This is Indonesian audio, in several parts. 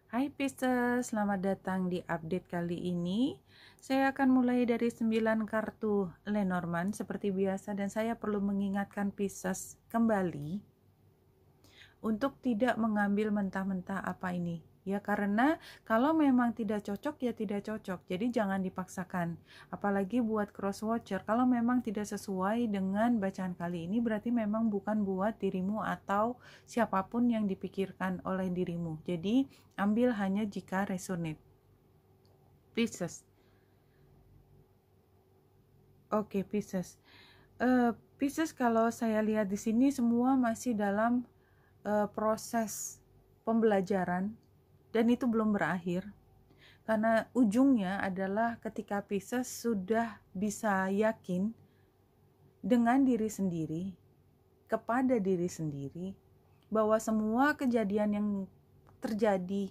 Hai Pisces, selamat datang di update kali ini. Saya akan mulai dari 9 kartu Lenormand seperti biasa, dan saya perlu mengingatkan Pisces kembali untuk tidak mengambil mentah-mentah apa ini. Ya, karena kalau memang tidak cocok ya tidak cocok. Jadi jangan dipaksakan. Apalagi buat cross watcher, kalau memang tidak sesuai dengan bacaan kali ini berarti memang bukan buat dirimu atau siapapun yang dipikirkan oleh dirimu. Jadi ambil hanya jika resonate. Pisces. Oke, Pisces. Pisces, kalau saya lihat di sini semua masih dalam proses pembelajaran dan itu belum berakhir, karena ujungnya adalah ketika Pisces sudah bisa yakin dengan diri sendiri, kepada diri sendiri, bahwa semua kejadian yang terjadi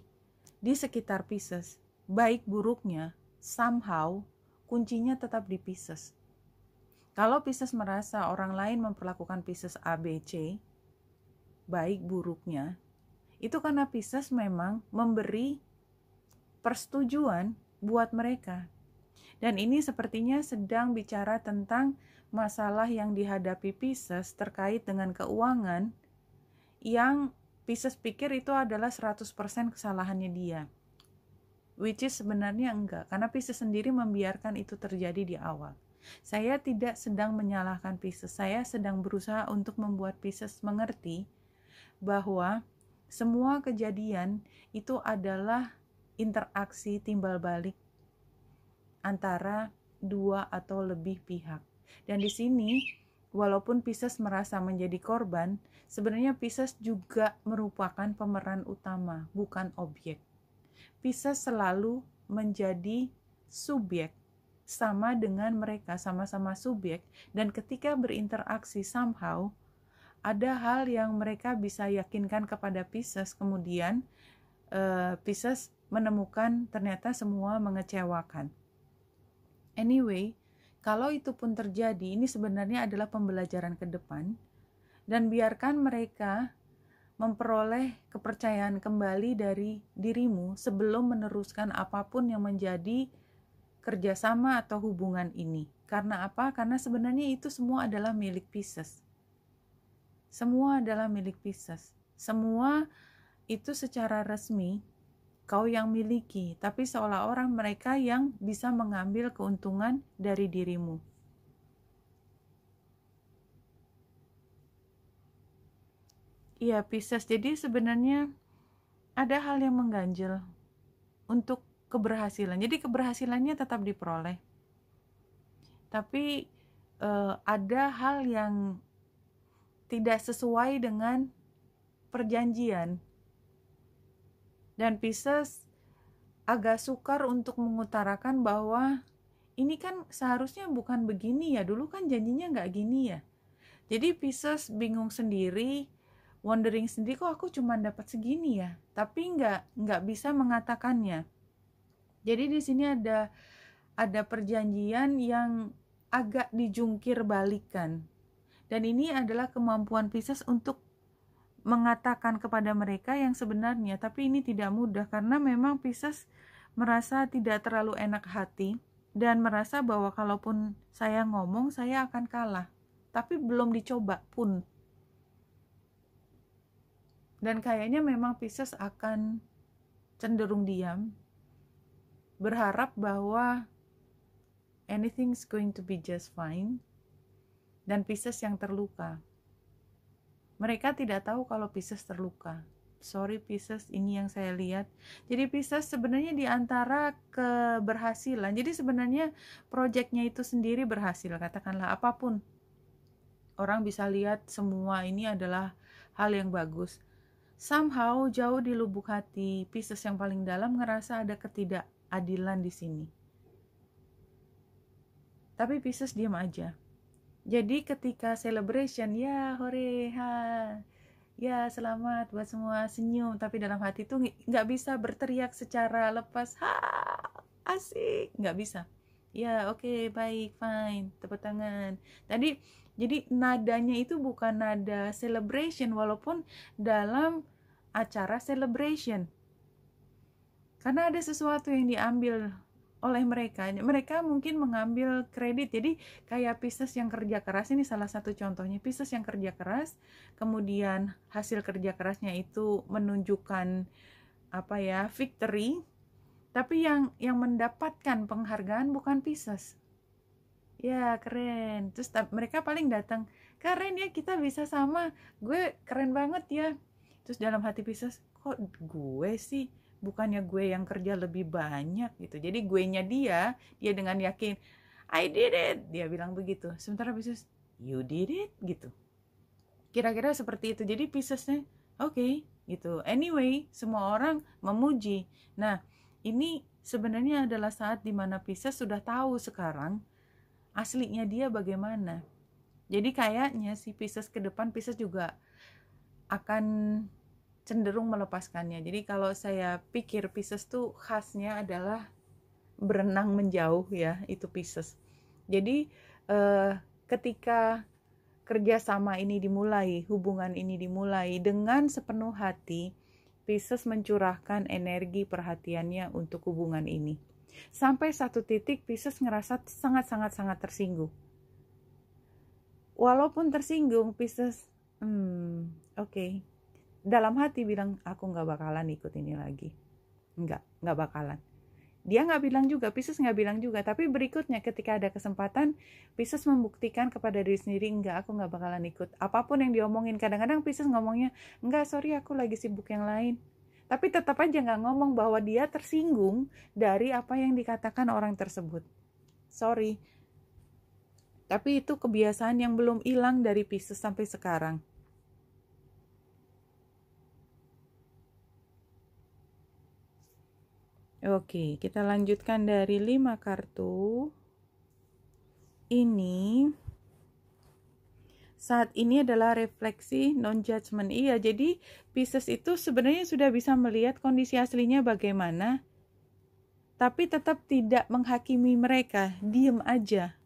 di sekitar Pisces, baik buruknya, somehow kuncinya tetap di Pisces. Kalau Pisces merasa orang lain memperlakukan Pisces ABC, baik buruknya, itu karena Pisces memang memberi persetujuan buat mereka. Dan ini sepertinya sedang bicara tentang masalah yang dihadapi Pisces terkait dengan keuangan, yang Pisces pikir itu adalah 100% kesalahannya dia. Which is sebenarnya enggak, karena Pisces sendiri membiarkan itu terjadi di awal. Saya tidak sedang menyalahkan Pisces, saya sedang berusaha untuk membuat Pisces mengerti bahwa semua kejadian itu adalah interaksi timbal balik antara dua atau lebih pihak. Dan di sini, walaupun Pisces merasa menjadi korban, sebenarnya Pisces juga merupakan pemeran utama, bukan objek. Pisces selalu menjadi subjek, sama dengan mereka, sama-sama subjek, dan ketika berinteraksi somehow, ada hal yang mereka bisa yakinkan kepada Pisces, kemudian Pisces menemukan ternyata semua mengecewakan. Anyway, kalau itu pun terjadi, ini sebenarnya adalah pembelajaran ke depan, dan biarkan mereka memperoleh kepercayaan kembali dari dirimu sebelum meneruskan apapun yang menjadi kerjasama atau hubungan ini. Karena apa? Karena sebenarnya itu semua adalah milik Pisces. Semua adalah milik Pisces. Semua itu secara resmi kau yang miliki, tapi seolah-olah mereka yang bisa mengambil keuntungan dari dirimu. Iya, Pisces. Jadi sebenarnya ada hal yang mengganjal untuk keberhasilan. Jadi keberhasilannya tetap diperoleh, tapi ada hal yang tidak sesuai dengan perjanjian, dan Pisces agak sukar untuk mengutarakan bahwa ini kan seharusnya bukan begini ya, dulu kan janjinya nggak gini ya. Jadi Pisces bingung sendiri, wondering sendiri, kok aku cuma dapat segini ya, tapi nggak bisa mengatakannya. Jadi di sini ada perjanjian yang agak dijungkir balikan. Dan ini adalah kemampuan Pisces untuk mengatakan kepada mereka yang sebenarnya, tapi ini tidak mudah karena memang Pisces merasa tidak terlalu enak hati dan merasa bahwa kalaupun saya ngomong saya akan kalah, tapi belum dicoba pun. Dan kayaknya memang Pisces akan cenderung diam, berharap bahwa anything's going to be just fine. Dan Pisces yang terluka. Mereka tidak tahu kalau Pisces terluka. Sorry Pisces, ini yang saya lihat. Jadi Pisces sebenarnya di antara keberhasilan. Jadi sebenarnya proyeknya itu sendiri berhasil, katakanlah apapun. Orang bisa lihat semua ini adalah hal yang bagus. Somehow jauh di lubuk hati Pisces yang paling dalam ngerasa ada ketidakadilan di sini. Tapi Pisces diam aja. Jadi ketika celebration, ya hore, ya selamat buat semua, senyum, tapi dalam hati tuh nggak bisa berteriak secara lepas, asik, nggak bisa. Ya oke, baik, fine, tepuk tangan. Jadi nadanya itu bukan nada celebration, walaupun dalam acara celebration. karena ada sesuatu yang diambil oleh mereka. Mereka mungkin mengambil kredit. Jadi kayak Pisces yang kerja keras, ini salah satu contohnya. Pisces yang kerja keras, kemudian hasil kerja kerasnya itu menunjukkan victory, tapi yang mendapatkan penghargaan bukan Pisces. Ya keren. Terus mereka paling datang, keren ya, kita bisa sama, gue keren banget ya. Terus dalam hati Pisces, kok gue sih, bukannya gue yang kerja lebih banyak gitu. Jadi gue nya dia dengan yakin, I did it, dia bilang begitu. Sementara Pisces, you did it gitu. Kira-kira seperti itu. Jadi Piscesnya oke, gitu. Anyway, semua orang memuji. Nah, ini sebenarnya adalah saat dimana Pisces sudah tahu sekarang aslinya dia bagaimana. Jadi kayaknya si Pisces ke depan, Pisces juga akan cenderung melepaskannya. Jadi kalau saya pikir Pisces tuh khasnya adalah berenang menjauh ya, itu Pisces. Jadi ketika kerjasama ini dimulai, hubungan ini dimulai dengan sepenuh hati, Pisces mencurahkan energi perhatiannya untuk hubungan ini. Sampai satu titik Pisces ngerasa sangat-sangat tersinggung. Walaupun tersinggung, Pisces oke. Dalam hati bilang, aku gak bakalan ikut ini lagi. Gak bakalan. Dia gak bilang juga, Pisces gak bilang juga. Tapi berikutnya ketika ada kesempatan, Pisces membuktikan kepada diri sendiri, enggak, aku gak bakalan ikut. Apapun yang diomongin, kadang-kadang Pisces ngomongnya, enggak, sorry, aku lagi sibuk yang lain. Tapi tetap aja gak ngomong bahwa dia tersinggung dari apa yang dikatakan orang tersebut. Sorry. Tapi itu kebiasaan yang belum hilang dari Pisces sampai sekarang. Oke, kita lanjutkan dari 5 kartu. Ini saat ini adalah refleksi non-judgment. Iya, jadi Pisces itu sebenarnya sudah bisa melihat kondisi aslinya bagaimana, tapi tetap tidak menghakimi mereka, diem aja.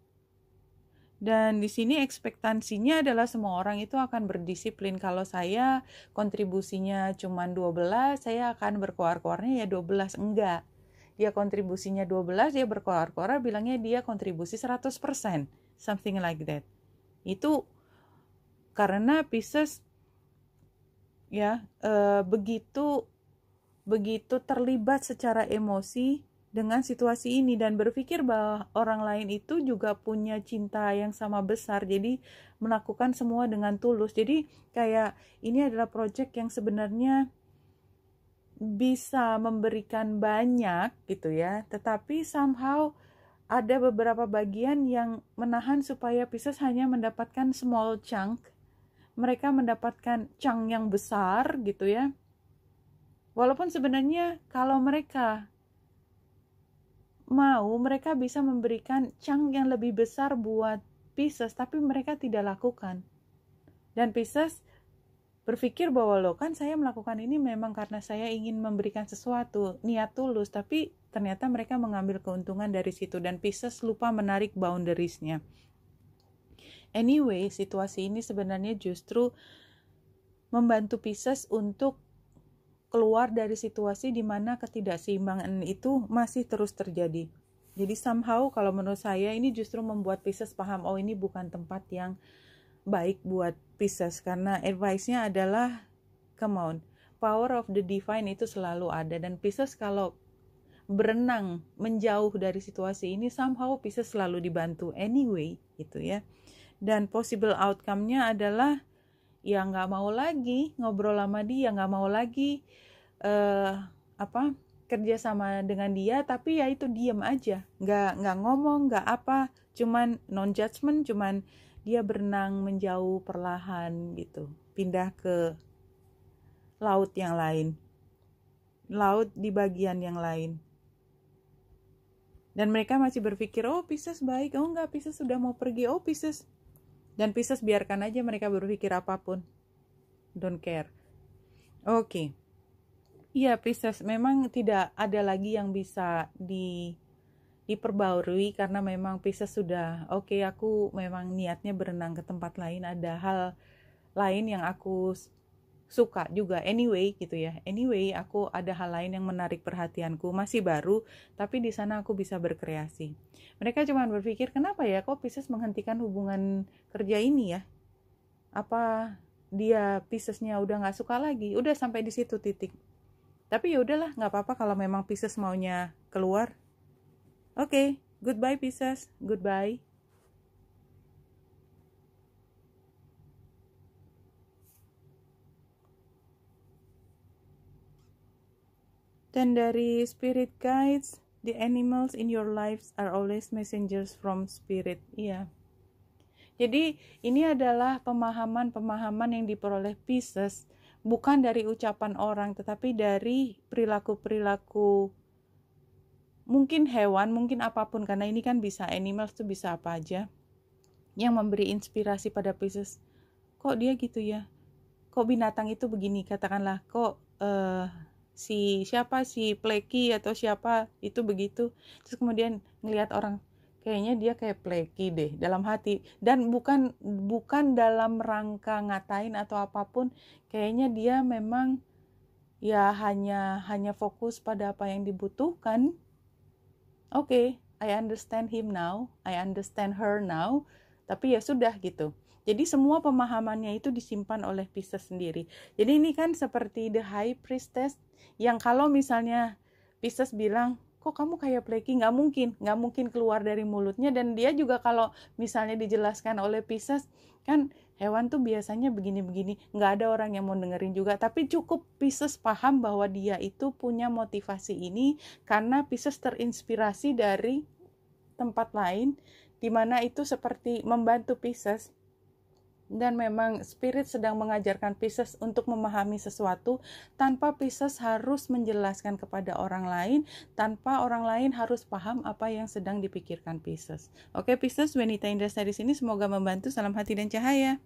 Dan di sini ekspektasinya adalah semua orang itu akan berdisiplin. Kalau saya kontribusinya cuma 12, saya akan berkoar-koarnya ya 12. Enggak. Dia kontribusinya 12, dia berkoar-koar bilangnya dia kontribusi 100%. Something like that. Itu karena Pisces ya begitu terlibat secara emosi dengan situasi ini dan berpikir bahwa orang lain itu juga punya cinta yang sama besar, jadi melakukan semua dengan tulus. Jadi kayak ini adalah project yang sebenarnya bisa memberikan banyak gitu ya, tetapi somehow ada beberapa bagian yang menahan supaya Pisces hanya mendapatkan small chunk. Mereka mendapatkan chunk yang besar gitu ya, walaupun sebenarnya kalau mereka mau, mereka bisa memberikan chunk yang lebih besar buat Pisces, tapi mereka tidak lakukan. Dan Pisces berpikir bahwa loh, kan saya melakukan ini memang karena saya ingin memberikan sesuatu, niat tulus, tapi ternyata mereka mengambil keuntungan dari situ dan Pisces lupa menarik boundariesnya. Anyway, situasi ini sebenarnya justru membantu Pisces untuk keluar dari situasi di mana ketidakseimbangan itu masih terus terjadi. Jadi somehow kalau menurut saya ini justru membuat Pisces paham, oh ini bukan tempat yang baik buat Pisces, karena advice-nya adalah come on, power of the divine itu selalu ada, dan Pisces kalau berenang menjauh dari situasi ini somehow Pisces selalu dibantu anyway gitu ya. Dan possible outcome-nya adalah ya nggak mau lagi ngobrol sama dia, nggak mau lagi kerja sama dengan dia, tapi ya itu diem aja, nggak ngomong, nggak apa, cuman non judgment, cuman dia berenang menjauh perlahan gitu, pindah ke laut yang lain, laut di bagian yang lain. Dan mereka masih berpikir, oh Pisces baik, oh enggak, Pisces sudah mau pergi, oh Pisces. Dan Pisces biarkan aja mereka berpikir apapun. Don't care. Oke. Iya, Pisces memang tidak ada lagi yang bisa diperbarui karena memang Pisces sudah oke, aku memang niatnya berenang ke tempat lain, ada hal lain yang aku suka juga anyway gitu ya. Anyway, aku ada hal lain yang menarik perhatianku, masih baru, tapi di sana aku bisa berkreasi. Mereka cuma berpikir, kenapa ya kok Pisces menghentikan hubungan kerja ini ya? Apa dia Piscesnya udah nggak suka lagi? Udah sampai di situ titik. Tapi ya udahlah, nggak apa-apa kalau memang Pisces maunya keluar. Oke, goodbye Pisces, goodbye. Dan dari spirit guides, the animals in your lives are always messengers from spirit. Iya. Jadi ini adalah pemahaman-pemahaman yang diperoleh Pisces, bukan dari ucapan orang, tetapi dari perilaku-perilaku mungkin hewan, mungkin apapun, karena ini kan bisa animals tuh bisa apa aja, yang memberi inspirasi pada Pisces. Kok dia gitu ya? Kok binatang itu begini? Katakanlah, kok si Pleki atau siapa itu begitu, terus kemudian ngelihat orang, kayaknya dia kayak Pleki deh dalam hati, dan bukan dalam rangka ngatain atau apapun, kayaknya dia memang ya hanya fokus pada apa yang dibutuhkan. Oke, I understand him now, I understand her now, tapi ya sudah gitu. Jadi semua pemahamannya itu disimpan oleh Pisces sendiri. Jadi ini kan seperti the high priestess, yang kalau misalnya Pisces bilang, kok kamu kayak Pleki, nggak mungkin keluar dari mulutnya. Dan dia juga kalau misalnya dijelaskan oleh Pisces, kan hewan tuh biasanya begini-begini, nggak ada orang yang mau dengerin juga. Tapi cukup Pisces paham bahwa dia itu punya motivasi ini, karena Pisces terinspirasi dari tempat lain, di mana itu seperti membantu Pisces. Dan memang spirit sedang mengajarkan Pisces untuk memahami sesuatu tanpa Pisces harus menjelaskan kepada orang lain, tanpa orang lain harus paham apa yang sedang dipikirkan Pisces. Oke Pisces, wanita indah di sini semoga membantu. Salam hati dan cahaya.